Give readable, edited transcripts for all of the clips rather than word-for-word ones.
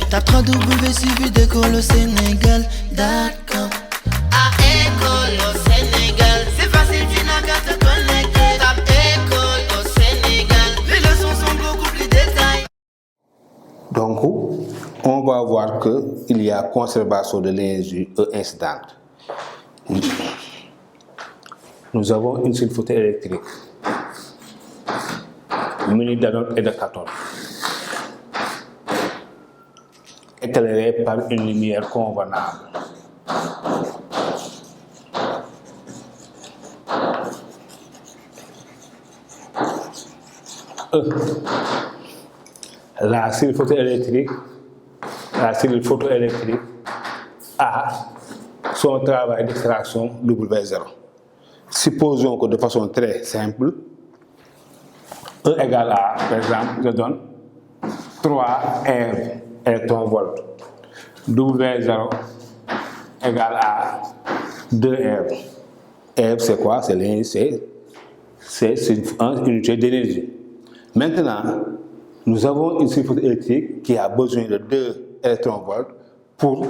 Tape 3W suivi d'école au Sénégal.com. À école au Sénégal, c'est facile, tu n'as qu'à te connecter. Tape école au Sénégal, les leçons sont beaucoup plus détaillées. Donc, on va voir qu'il y a conservation de l'énergie incidente. Nous avons une seule photoélectrique munie d'anode et de cathode, éclairée par une lumière convenable. La cellule photoélectrique a son travail d'extraction W0. Supposons que de façon très simple, E égale à, par exemple, je donne 3 eV électron-volts. W0 égale à 2 eV. eV, c'est quoi? C'est une unité d'énergie. Maintenant, nous avons une cellule électrique qui a besoin de 2 électron-volts pour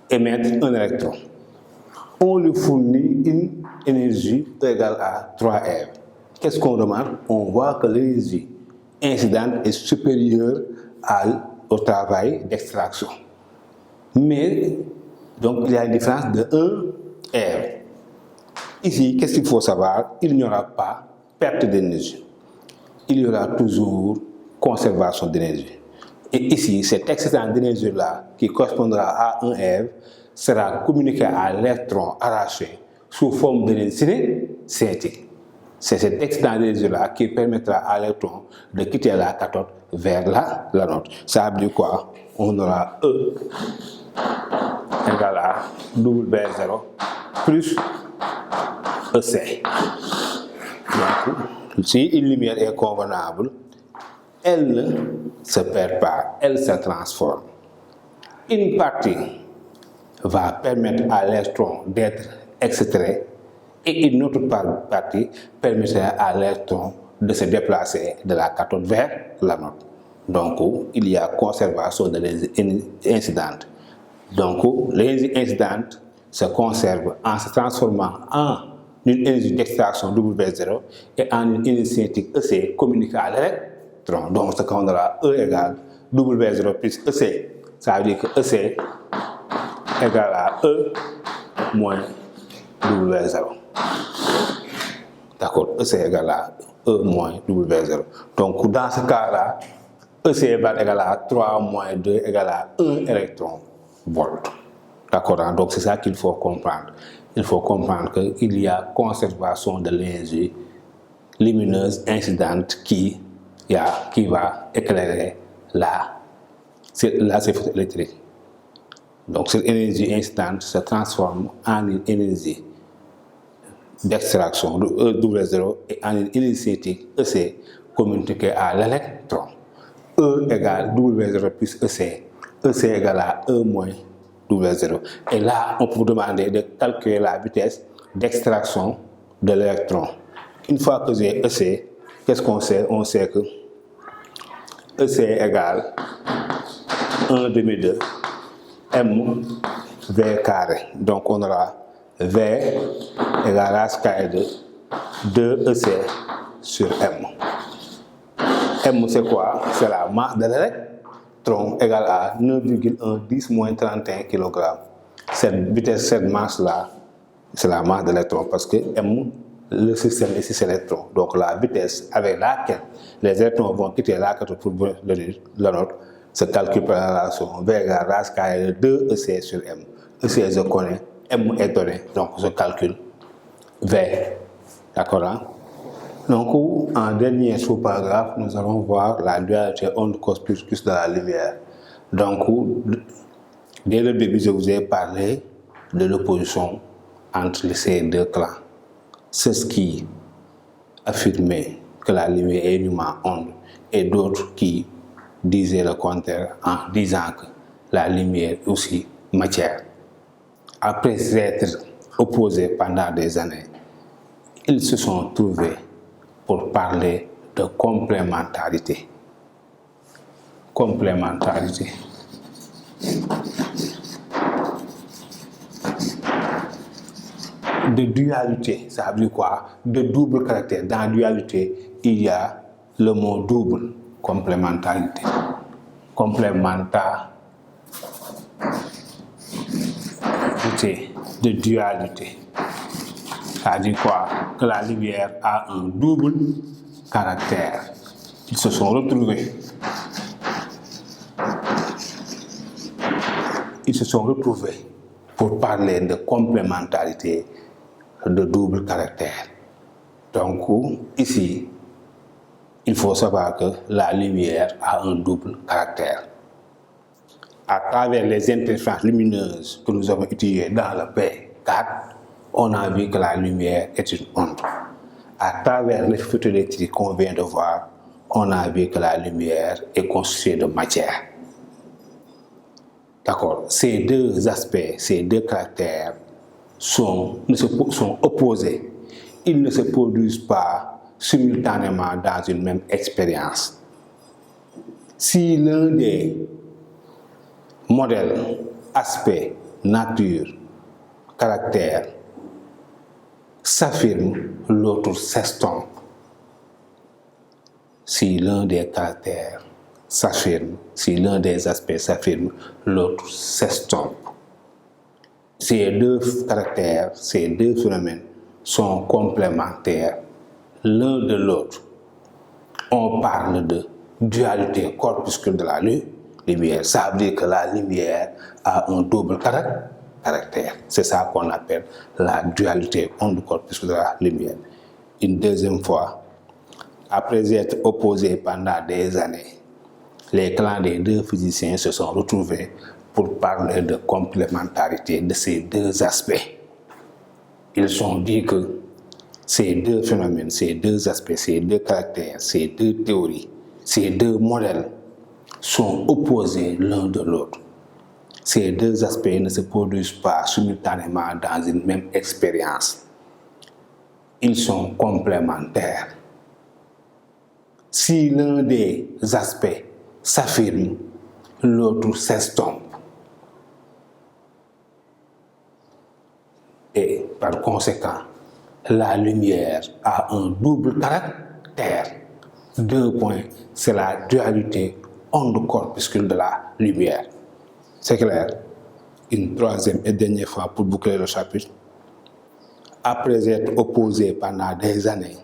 émettre un électron. On lui fournit une énergie égale à 3 eV. Qu'est-ce qu'on remarque? On voit que l'énergie incidente est supérieure au travail d'extraction. Mais, donc, il y a une différence de 1 eV. Ici, qu'est-ce qu'il faut savoir? Il n'y aura pas perte d'énergie. Il y aura toujours conservation d'énergie. Et ici, cet excédent d'énergie-là, qui correspondra à 1 eV, sera communiqué à l'électron arraché sous forme d'énergie cinétique. C'est cet excédent d'énergie-là qui permettra à l'électron de quitter la cathode vers l'anode. Ça veut dire quoi? On aura E égale à W0 plus EC. Donc, si une lumière est convenable, elle ne se perd pas, elle se transforme. Une partie va permettre à l'électron d'être extrait et une autre partie permettra à l'électron de se déplacer de la cathode vers l'anode. Donc, il y a conservation de l'énergie incidente. Donc, l'énergie incidente se conserve en se transformant en une énergie d'extraction W0 et en une énergie cinétique EC communiquée à l'électron. Donc, ce qu'on aura E égale W0 plus EC. Ça veut dire que EC égale à E moins W0. D'accord, EC égale à E moins W0. Donc, dans ce cas-là, EC va égal à 3 moins 2 égale à 1 électron-volt. D'accord, donc c'est ça qu'il faut comprendre. Il faut comprendre qu'il y a conservation de l'énergie lumineuse incidente qui va éclairer la cellule électrique. Donc cette énergie incidente se transforme en une énergie d'extraction de W0 et en une énergie cinétique EC communiquée à l'électron. E égale W0 plus EC. EC égale à E moins W0. Et là, on peut vous demander de calculer la vitesse d'extraction de l'électron. Une fois que j'ai EC, qu'est-ce qu'on sait? On sait que EC égale 1 demi de M V carré. Donc on aura V égale racine carrée de 2 EC sur M. M c'est quoi? C'est la masse de l'électron égale à 9,1 10 moins 31 kg. Cette masse-là, c'est la masse de l'électron parce que M, le système ici c'est l'électron. Donc la vitesse avec laquelle les électrons vont quitter la cathode pour venir l'anode se calcule par la relation V égale racine carrée de 2 EC sur M. EC je connais, M est donné, donc je calcule V. D'accord, hein? Donc, en dernier sous-paragraphe, nous allons voir la dualité onde cos plus de la lumière. Donc, dès le début, je vous ai parlé de l'opposition entre ces deux clans. C'est ce qui affirmait que la lumière est uniquement onde et d'autres qui disaient le contraire en disant que la lumière est aussi matière. Après s'être opposés pendant des années, ils se sont trouvés pour parler de complémentarité. complémentarité. De dualité, ça veut dire quoi? De double caractère. Dans dualité, il y a le mot double, complémentarité. Complémentarité, de dualité. Ça veut dire quoi? Que la lumière a un double caractère. Ils se sont retrouvés. Pour parler de complémentarité de double caractère. Donc, ici, il faut savoir que la lumière a un double caractère. À travers les interférences lumineuses que nous avons utilisées dans le P4, on a vu que la lumière est une onde. À travers les photoélectriques qu'on vient de voir, on a vu que la lumière est constituée de matière. D'accord? Ces deux aspects, ces deux caractères sont opposés. Ils ne se produisent pas simultanément dans une même expérience. Si l'un des modèles, aspects, nature, caractère s'affirme, l'autre s'estompe. Si l'un des caractères s'affirme, si l'un des aspects s'affirme, l'autre s'estompe. Ces deux caractères, ces deux phénomènes sont complémentaires l'un de l'autre. On parle de dualité corpuscule de la lumière. Ça veut dire que la lumière a un double caractère. C'est ça qu'on appelle la dualité onde corpuscule de la lumière. Une deuxième fois, après être opposés pendant des années, les clans des deux physiciens se sont retrouvés pour parler de complémentarité de ces deux aspects. Ils ont dit que ces deux phénomènes, ces deux aspects, ces deux caractères, ces deux théories, ces deux modèles sont opposés l'un de l'autre. Ces deux aspects ne se produisent pas simultanément dans une même expérience. Ils sont complémentaires. Si l'un des aspects s'affirme, l'autre s'estompe. Et par conséquent, la lumière a un double caractère. 2 points, c'est la dualité onde corpuscule de la lumière. C'est clair? Une troisième et dernière fois pour boucler le chapitre. Après être opposés pendant des années,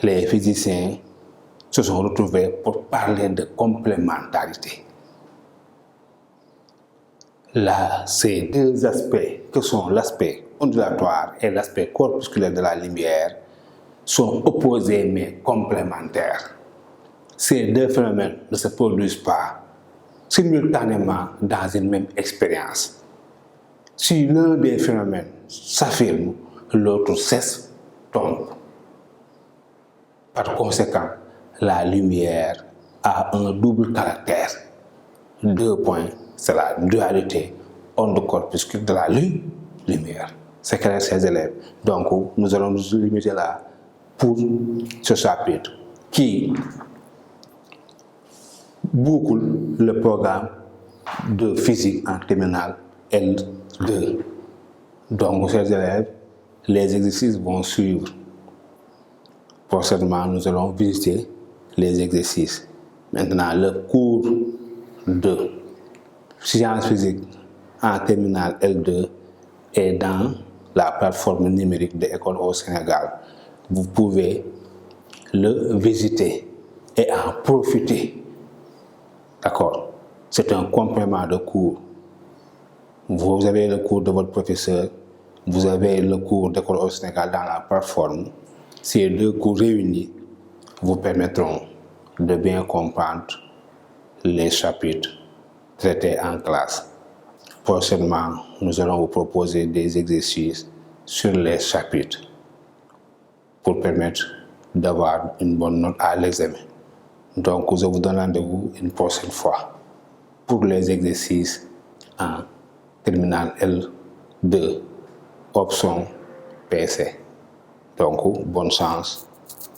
les physiciens se sont retrouvés pour parler de complémentarité. Là, ces deux aspects, que sont l'aspect ondulatoire et l'aspect corpusculaire de la lumière, sont opposés mais complémentaires. Ces deux phénomènes ne se produisent pas simultanément dans une même expérience. Si l'un des phénomènes s'affirme, l'autre s'estompe. Par conséquent, la lumière a un double caractère. 2 points, c'est la dualité onde corpuscule de la lumière. C'est clair, chers élèves. Donc, nous allons nous limiter là pour ce chapitre qui boucle le programme de physique en terminale L2. Donc, chers élèves, les exercices vont suivre. Prochainement, nous allons visiter les exercices. Maintenant, le cours de sciences physiques en terminale L2 est dans la plateforme numérique de l'école au Sénégal. Vous pouvez le visiter et en profiter. D'accord? C'est un complément de cours. Vous avez le cours de votre professeur, vous avez le cours d'école au Sénégal dans la plateforme. Ces deux cours réunis vous permettront de bien comprendre les chapitres traités en classe. Prochainement, nous allons vous proposer des exercices sur les chapitres pour permettre d'avoir une bonne note à l'examen. Donc, je vous donne rendez-vous une prochaine fois pour les exercices en terminale L2, option PC. Donc, bonne chance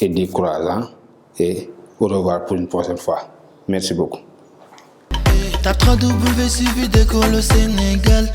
et 10 croisants et au revoir pour une prochaine fois. Merci beaucoup. Tape 3W suivi d'école au Sénégal.